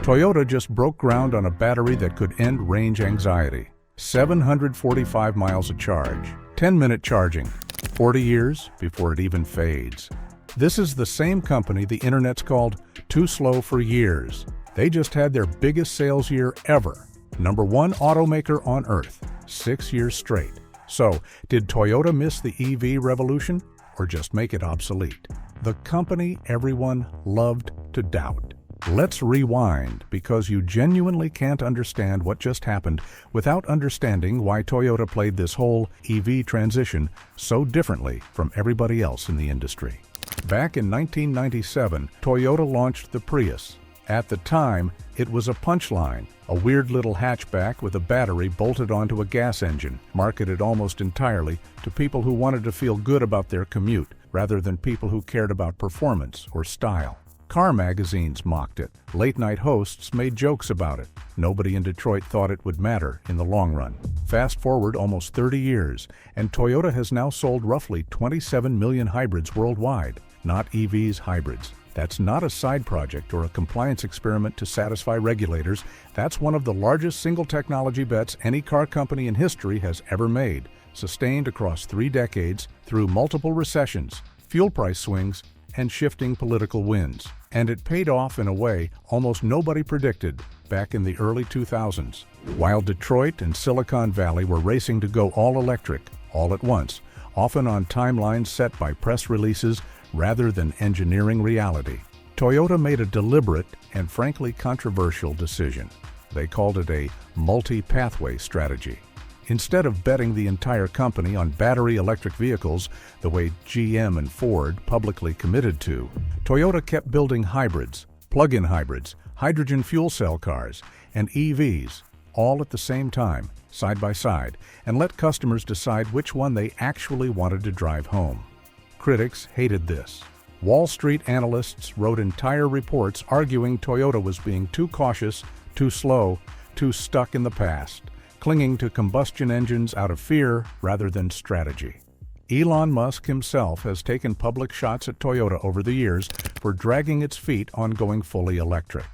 Toyota just broke ground on a battery that could end range anxiety. 745 miles of charge, 10-minute charging, 40 years before it even fades. This is the same company the internet's called too slow for years. They just had their biggest sales year ever. #1 automaker on Earth, 6 years straight. So, did Toyota miss the EV revolution or just make it obsolete? The company everyone loved to doubt. Let's rewind, because you genuinely can't understand what just happened without understanding why Toyota played this whole EV transition so differently from everybody else in the industry. Back in 1997, Toyota launched the Prius. At the time, it was a punchline, a weird little hatchback with a battery bolted onto a gas engine, marketed almost entirely to people who wanted to feel good about their commute, rather than people who cared about performance or style. Car magazines mocked it. Late-night hosts made jokes about it. Nobody in Detroit thought it would matter in the long run. Fast forward almost 30 years, and Toyota has now sold roughly 27 million hybrids worldwide. Not EVs, hybrids. That's not a side project or a compliance experiment to satisfy regulators. That's one of the largest single technology bets any car company in history has ever made, sustained across 3 decades through multiple recessions, fuel price swings, and shifting political winds. And it paid off in a way almost nobody predicted back in the early 2000s. While Detroit and Silicon Valley were racing to go all electric, all at once, often on timelines set by press releases rather than engineering reality, Toyota made a deliberate and frankly controversial decision. They called it a multi-pathway strategy. Instead of betting the entire company on battery electric vehicles the way GM and Ford publicly committed to, Toyota kept building hybrids, plug-in hybrids, hydrogen fuel cell cars, and EVs, all at the same time, side by side, and let customers decide which one they actually wanted to drive home. Critics hated this. Wall Street analysts wrote entire reports arguing Toyota was being too cautious, too slow, too stuck in the past, clinging to combustion engines out of fear rather than strategy. Elon Musk himself has taken public shots at Toyota over the years for dragging its feet on going fully electric.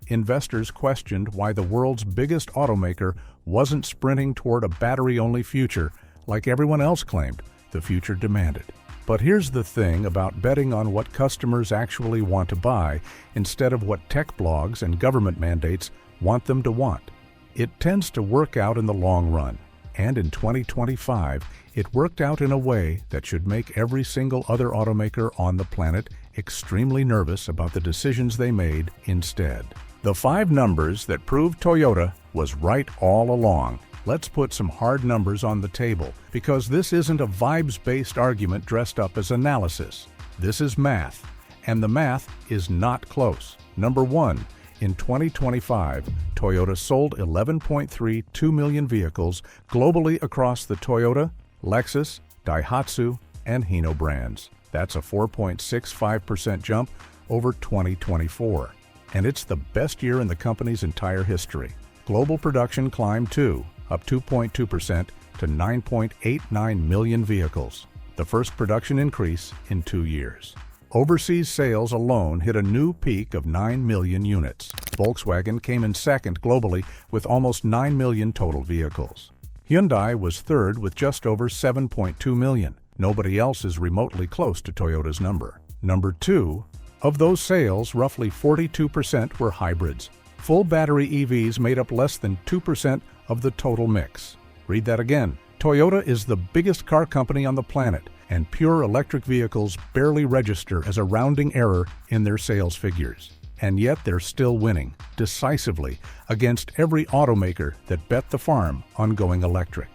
Investors questioned why the world's biggest automaker wasn't sprinting toward a battery-only future like everyone else claimed the future demanded. But here's the thing about betting on what customers actually want to buy instead of what tech blogs and government mandates want them to want. It tends to work out in the long run, and in 2025, it worked out in a way that should make every single other automaker on the planet extremely nervous about the decisions they made instead. The 5 numbers that proved Toyota was right all along. Let's put some hard numbers on the table, because this isn't a vibes-based argument dressed up as analysis. This is math, and the math is not close. #1, in 2025, Toyota sold 11.32 million vehicles globally across the Toyota, Lexus, Daihatsu, and Hino brands. That's a 4.65% jump over 2024. And it's the best year in the company's entire history. Global production climbed too, up 2.2% to 9.89 million vehicles, the first production increase in 2 years. Overseas sales alone hit a new peak of 9 million units. Volkswagen came in second globally with almost 9 million total vehicles. Hyundai was third with just over 7.2 million. Nobody else is remotely close to Toyota's number. #2, of those sales, roughly 42% were hybrids. Full battery EVs made up less than 2% of the total mix. Read that again. Toyota is the biggest car company on the planet, and pure electric vehicles barely register as a rounding error in their sales figures. And yet they're still winning, decisively, against every automaker that bet the farm on going electric.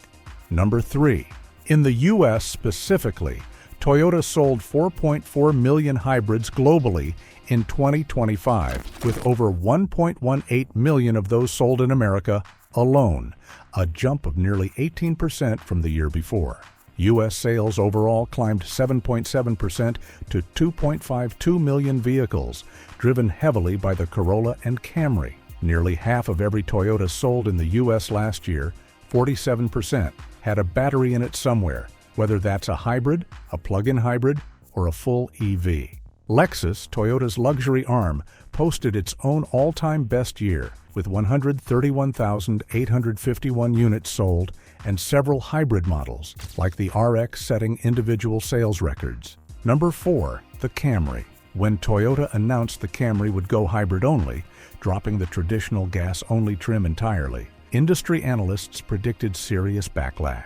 #3. In the U.S. specifically, Toyota sold 4.4 million hybrids globally in 2025, with over 1.18 million of those sold in America alone, a jump of nearly 18% from the year before. U.S. sales overall climbed 7.7% to 2.52 million vehicles, driven heavily by the Corolla and Camry. Nearly half of every Toyota sold in the U.S. last year, 47%, had a battery in it somewhere, whether that's a hybrid, a plug-in hybrid, or a full EV. Lexus, Toyota's luxury arm, posted its own all-time best year with 131,851 units sold and several hybrid models, like the RX, setting individual sales records. Number 4. The Camry. When Toyota announced the Camry would go hybrid only, dropping the traditional gas-only trim entirely, industry analysts predicted serious backlash.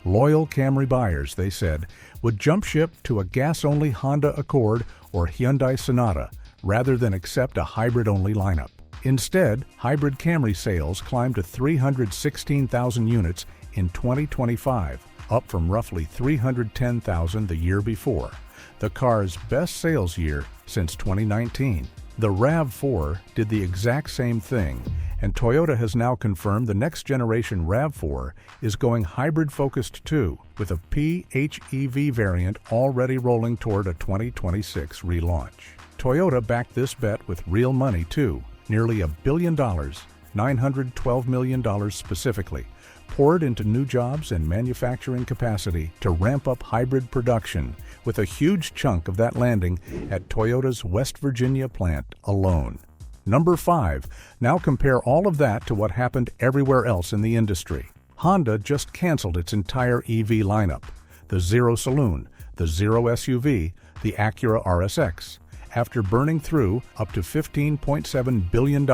Loyal Camry buyers, they said, would jump ship to a gas-only Honda Accord or Hyundai Sonata rather than accept a hybrid-only lineup. Instead, hybrid Camry sales climbed to 316,000 units in 2025, up from roughly 310,000 the year before, the car's best sales year since 2019. The RAV4 did the exact same thing, and Toyota has now confirmed the next generation RAV4 is going hybrid-focused too, with a PHEV variant already rolling toward a 2026 relaunch. Toyota backed this bet with real money too, nearly $1 billion, $912 million specifically, poured into new jobs and manufacturing capacity to ramp up hybrid production, with a huge chunk of that landing at Toyota's West Virginia plant alone. Number 5. Now compare all of that to what happened everywhere else in the industry. Honda just canceled its entire EV lineup, the Zero Saloon, the Zero SUV, the Acura RSX, after burning through up to $15.7 billion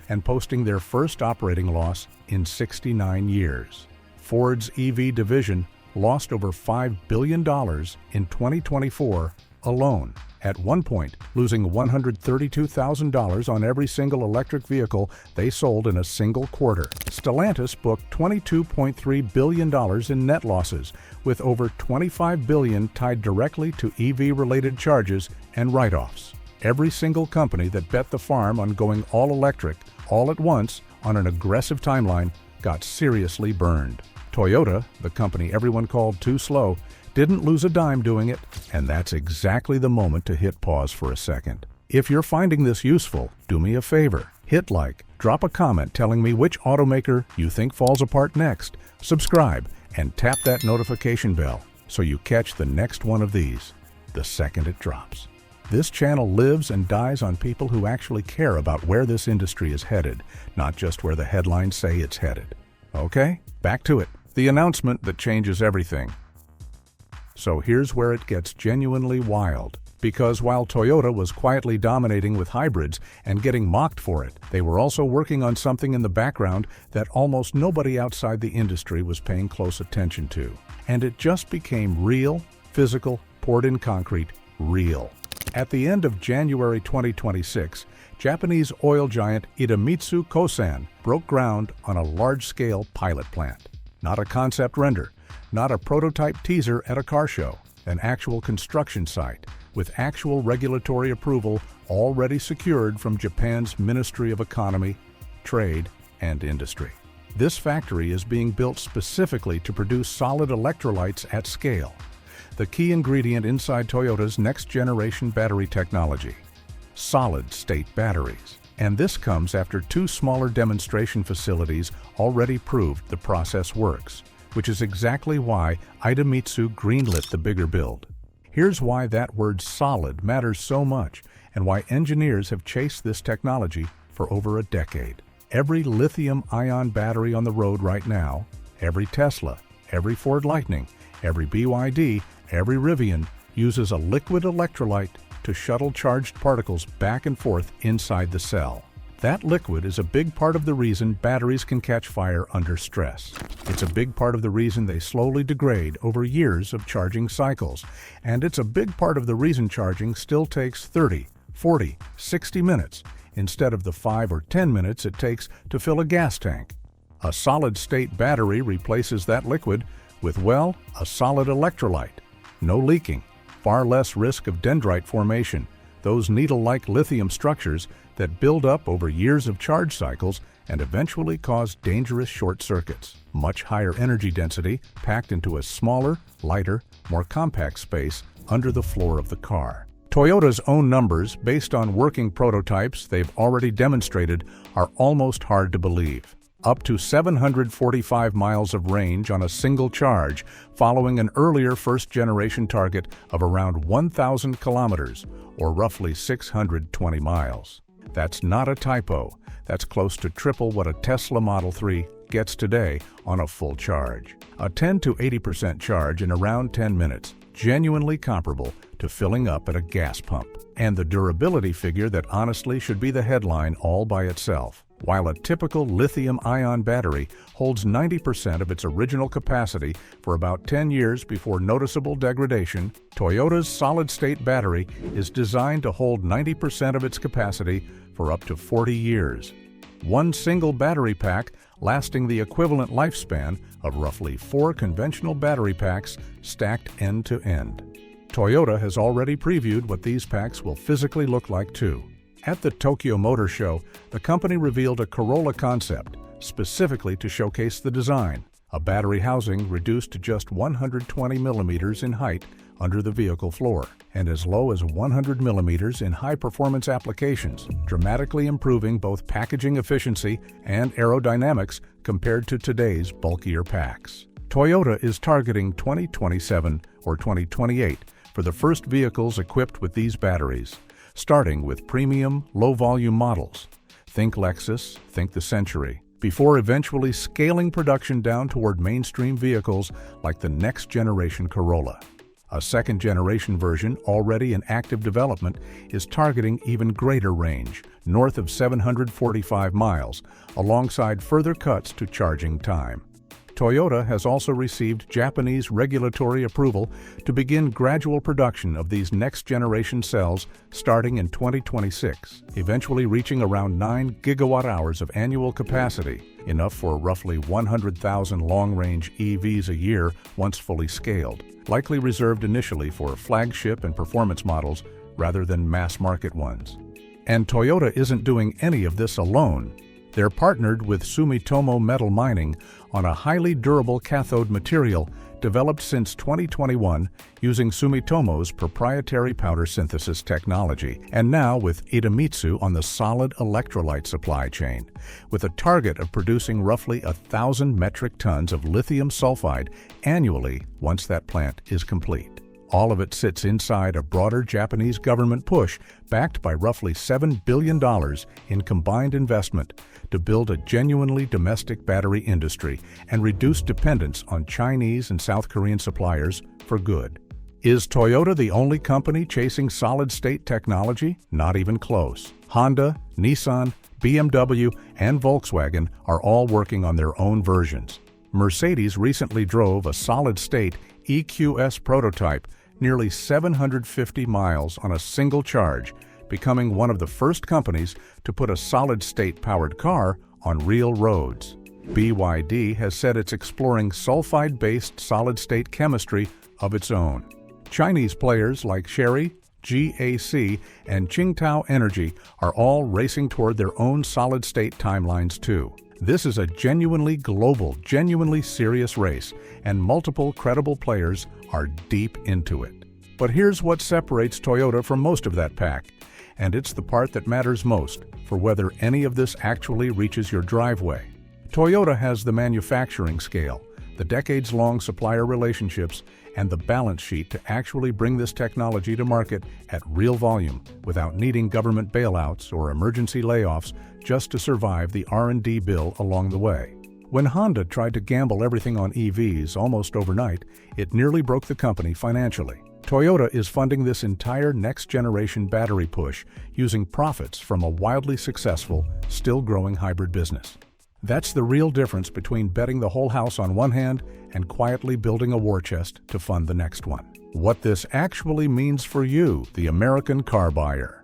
and posting their first operating loss in 69 years. Ford's EV division lost over $5 billion in 2024 alone, at one point losing $132,000 on every single electric vehicle they sold in a single quarter. Stellantis booked $22.3 billion in net losses, with over $25 billion tied directly to EV-related charges and write-offs. Every single company that bet the farm on going all electric, all at once, on an aggressive timeline, got seriously burned. Toyota, the company everyone called too slow, didn't lose a dime doing it, and that's exactly the moment to hit pause for a second. If you're finding this useful, do me a favor. Hit like, drop a comment telling me which automaker you think falls apart next, subscribe, and tap that notification bell so you catch the next one of these the second it drops. This channel lives and dies on people who actually care about where this industry is headed, not just where the headlines say it's headed. Okay, back to it. The announcement that changes everything. So here's where it gets genuinely wild. Because while Toyota was quietly dominating with hybrids and getting mocked for it, they were also working on something in the background that almost nobody outside the industry was paying close attention to. And it just became real, physical, poured in concrete, real. At the end of January 2026, Japanese oil giant Idemitsu Kosan broke ground on a large-scale pilot plant. Not a concept render, not a prototype teaser at a car show, an actual construction site with actual regulatory approval already secured from Japan's Ministry of Economy, Trade, and Industry. This factory is being built specifically to produce solid electrolytes at scale, the key ingredient inside Toyota's next-generation battery technology, solid-state batteries. And this comes after 2 smaller demonstration facilities already proved the process works, which is exactly why Idemitsu greenlit the bigger build. Here's why that word solid matters so much and why engineers have chased this technology for over a decade. Every lithium-ion battery on the road right now, every Tesla, every Ford Lightning, every BYD, every Rivian uses a liquid electrolyte to shuttle charged particles back and forth inside the cell. That liquid is a big part of the reason batteries can catch fire under stress. It's a big part of the reason they slowly degrade over years of charging cycles. And it's a big part of the reason charging still takes 30, 40, 60 minutes instead of the 5 or 10 minutes it takes to fill a gas tank. A solid-state battery replaces that liquid with, well, a solid electrolyte. No leaking, far less risk of dendrite formation, those needle-like lithium structures that build up over years of charge cycles and eventually cause dangerous short circuits. Much higher energy density packed into a smaller, lighter, more compact space under the floor of the car. Toyota's own numbers, based on working prototypes they've already demonstrated, are almost hard to believe. up to 745 miles of range on a single charge, following an earlier first-generation target of around 1,000 kilometers, or roughly 620 miles. That's not a typo. That's close to triple what a Tesla Model 3 gets today on a full charge. A 10 to 80% charge in around 10 minutes, genuinely comparable to filling up at a gas pump. And the durability figure that honestly should be the headline all by itself. While a typical lithium-ion battery holds 90% of its original capacity for about 10 years before noticeable degradation, Toyota's solid-state battery is designed to hold 90% of its capacity for up to 40 years. One single battery pack lasting the equivalent lifespan of roughly 4 conventional battery packs stacked end to end. Toyota has already previewed what these packs will physically look like too. At the Tokyo Motor Show, the company revealed a Corolla concept specifically to showcase the design, a battery housing reduced to just 120 millimeters in height under the vehicle floor, and as low as 100 millimeters in high-performance applications, dramatically improving both packaging efficiency and aerodynamics compared to today's bulkier packs. Toyota is targeting 2027 or 2028 for the first vehicles equipped with these batteries, starting with premium, low-volume models. Think Lexus, think the Century, before eventually scaling production down toward mainstream vehicles like the next-generation Corolla. A second-generation version, already in active development, is targeting even greater range, north of 745 miles, alongside further cuts to charging time. Toyota has also received Japanese regulatory approval to begin gradual production of these next-generation cells starting in 2026, eventually reaching around 9 gigawatt-hours of annual capacity, enough for roughly 100,000 long-range EVs a year once fully scaled, likely reserved initially for flagship and performance models rather than mass-market ones. And Toyota isn't doing any of this alone. They're partnered with Sumitomo Metal Mining on a highly durable cathode material developed since 2021 using Sumitomo's proprietary powder synthesis technology, and now with Idemitsu on the solid electrolyte supply chain, with a target of producing roughly 1,000 metric tons of lithium sulfide annually once that plant is complete. All of it sits inside a broader Japanese government push backed by roughly $7 billion in combined investment to build a genuinely domestic battery industry and reduce dependence on Chinese and South Korean suppliers for good. Is Toyota the only company chasing solid-state technology? Not even close. Honda, Nissan, BMW, and Volkswagen are all working on their own versions. Mercedes recently drove a solid-state EQS prototype nearly 750 miles on a single charge, becoming one of the first companies to put a solid-state powered car on real roads. BYD has said it's exploring sulfide-based solid-state chemistry of its own. Chinese players like Chery, GAC, and Qingdao Energy are all racing toward their own solid-state timelines too. This is a genuinely global, genuinely serious race, and multiple credible players are deep into it. But here's what separates Toyota from most of that pack, and it's the part that matters most for whether any of this actually reaches your driveway. Toyota has the manufacturing scale, the decades-long supplier relationships, and the balance sheet to actually bring this technology to market at real volume without needing government bailouts or emergency layoffs just to survive the R&D bill along the way. When Honda tried to gamble everything on EVs almost overnight, it nearly broke the company financially. Toyota is funding this entire next-generation battery push using profits from a wildly successful, still-growing hybrid business. That's the real difference between betting the whole house on one hand and quietly building a war chest to fund the next one. What this actually means for you, the American car buyer.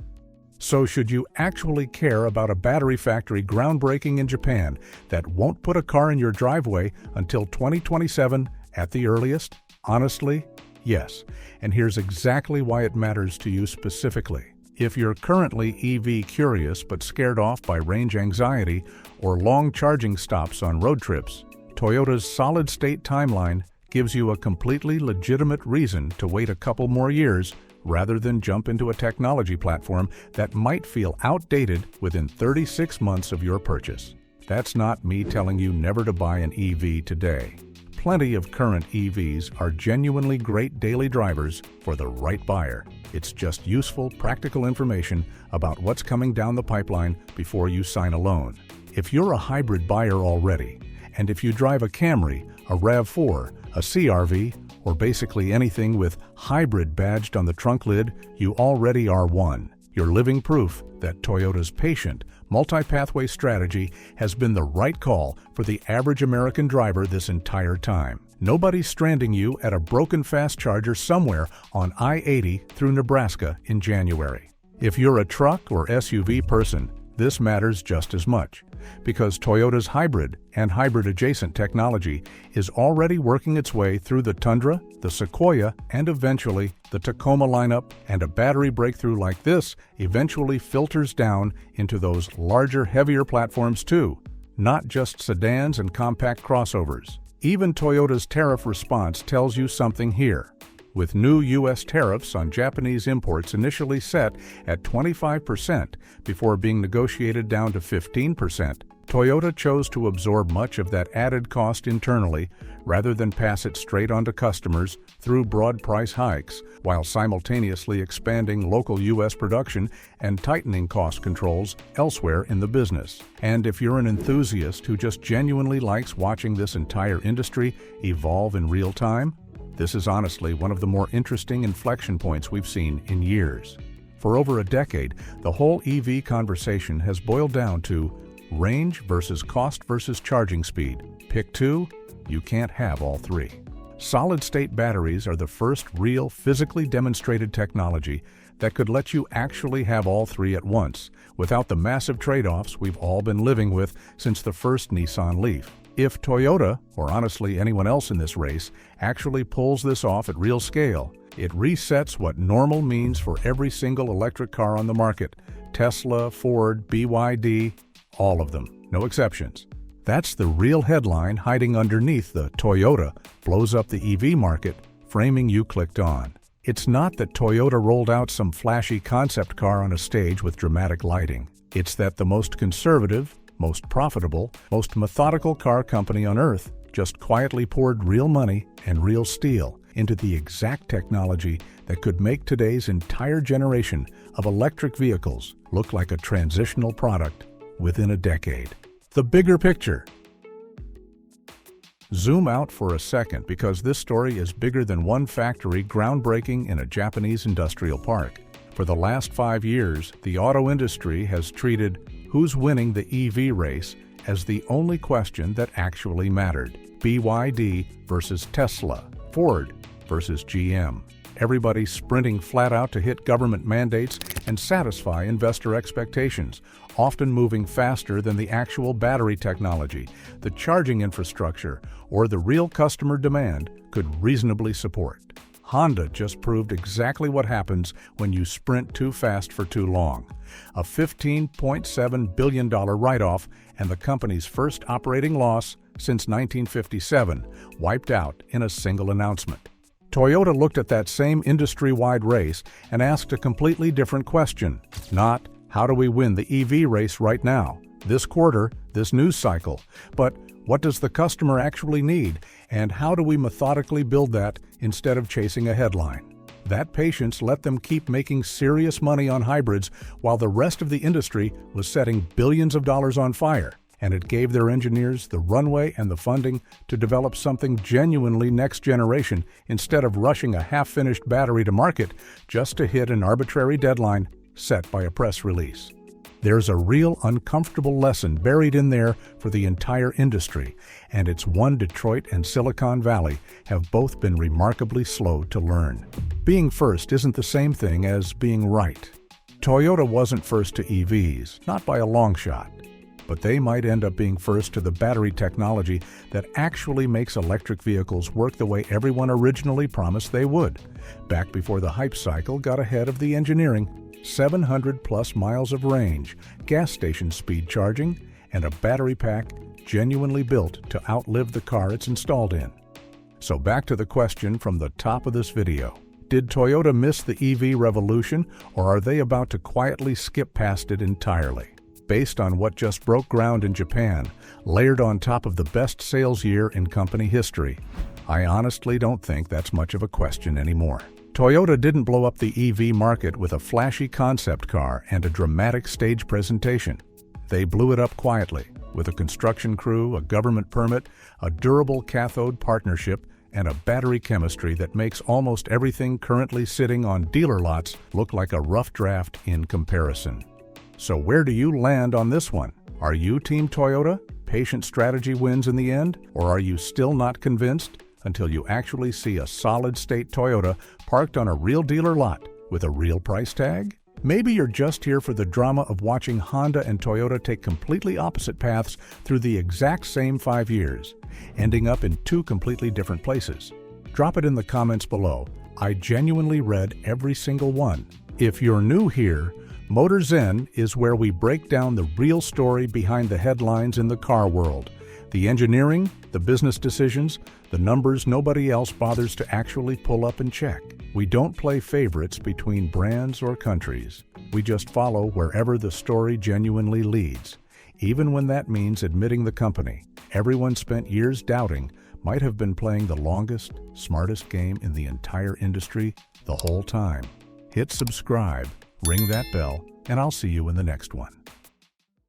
So should you actually care about a battery factory groundbreaking in Japan that won't put a car in your driveway until 2027 at the earliest? Honestly, yes. And here's exactly why it matters to you specifically. If you're currently EV curious but scared off by range anxiety or long charging stops on road trips, Toyota's solid-state timeline gives you a completely legitimate reason to wait a couple more years rather than jump into a technology platform that might feel outdated within 36 months of your purchase. That's not me telling you never to buy an EV today. Plenty of current EVs are genuinely great daily drivers for the right buyer. It's just useful, practical information about what's coming down the pipeline before you sign a loan. If you're a hybrid buyer already, and if you drive a Camry, a RAV4, a CR-V, or basically anything with hybrid badged on the trunk lid, you already are one. You're living proof that Toyota's patient, multi-pathway strategy has been the right call for the average American driver this entire time. Nobody's stranding you at a broken fast charger somewhere on I-80 through Nebraska in January. If you're a truck or SUV person, this matters just as much, because Toyota's hybrid and hybrid-adjacent technology is already working its way through the Tundra, the Sequoia, and eventually the Tacoma lineup, and a battery breakthrough like this eventually filters down into those larger, heavier platforms too, not just sedans and compact crossovers. Even Toyota's tariff response tells you something here. With new U.S. tariffs on Japanese imports initially set at 25% before being negotiated down to 15%, Toyota chose to absorb much of that added cost internally rather than pass it straight on to customers through broad price hikes, while simultaneously expanding local U.S. production and tightening cost controls elsewhere in the business. And if you're an enthusiast who just genuinely likes watching this entire industry evolve in real time, this is honestly one of the more interesting inflection points we've seen in years. For over a decade, the whole EV conversation has boiled down to range versus cost versus charging speed. Pick two, you can't have all three. Solid-state batteries are the first real physically demonstrated technology that could let you actually have all three at once, without the massive trade-offs we've all been living with since the first Nissan Leaf. If Toyota, or honestly anyone else in this race, actually pulls this off at real scale, it resets what normal means for every single electric car on the market. Tesla, Ford, BYD, all of them, no exceptions. That's the real headline hiding underneath the Toyota blows up the EV market framing you clicked on. It's not that Toyota rolled out some flashy concept car on a stage with dramatic lighting. It's that the most conservative, most profitable, most methodical car company on earth just quietly poured real money and real steel into the exact technology that could make today's entire generation of electric vehicles look like a transitional product within a decade. The bigger picture. Zoom out for a second, because this story is bigger than one factory groundbreaking in a Japanese industrial park. For the last 5 years, the auto industry has treated who's winning the EV race as the only question that actually mattered. BYD versus Tesla, Ford versus GM. Everybody sprinting flat out to hit government mandates and satisfy investor expectations, often moving faster than the actual battery technology, the charging infrastructure, or the real customer demand could reasonably support. Honda just proved exactly what happens when you sprint too fast for too long. A $15.7 billion write-off and the company's first operating loss since 1957, wiped out in a single announcement. Toyota looked at that same industry-wide race and asked a completely different question. Not, how do we win the EV race right now, this quarter, this news cycle, but what does the customer actually need, and how do we methodically build that instead of chasing a headline? That patience let them keep making serious money on hybrids while the rest of the industry was setting billions of dollars on fire, and it gave their engineers the runway and the funding to develop something genuinely next generation instead of rushing a half-finished battery to market just to hit an arbitrary deadline set by a press release. There's a real uncomfortable lesson buried in there for the entire industry, and it's one Detroit and Silicon Valley have both been remarkably slow to learn. Being first isn't the same thing as being right. Toyota wasn't first to EVs, not by a long shot, but they might end up being first to the battery technology that actually makes electric vehicles work the way everyone originally promised they would, back before the hype cycle got ahead of the engineering. 700-plus miles of range, gas station speed charging, and a battery pack genuinely built to outlive the car it's installed in. So back to the question from the top of this video. Did Toyota miss the EV revolution, or are they about to quietly skip past it entirely? based on what just broke ground in Japan, layered on top of the best sales year in company history. I honestly don't think that's much of a question anymore. Toyota didn't blow up the EV market with a flashy concept car and a dramatic stage presentation. They blew it up quietly, with a construction crew, a government permit, a durable cathode partnership, and a battery chemistry that makes almost everything currently sitting on dealer lots look like a rough draft in comparison. So where do you land on this one? Are you Team Toyota? Patient strategy wins in the end? Or are you still not convinced until you actually see a solid-state Toyota parked on a real dealer lot with a real price tag? Maybe you're just here for the drama of watching Honda and Toyota take completely opposite paths through the exact same 5 years, ending up in two completely different places. Drop it in the comments below. I genuinely read every single one. If you're new here, Motor Zen is where we break down the real story behind the headlines in the car world. The engineering, the business decisions, the numbers nobody else bothers to actually pull up and check. We don't play favorites between brands or countries. We just follow wherever the story genuinely leads, even when that means admitting the company everyone spent years doubting might have been playing the longest, smartest game in the entire industry the whole time. Hit subscribe, ring that bell, and I'll see you in the next one.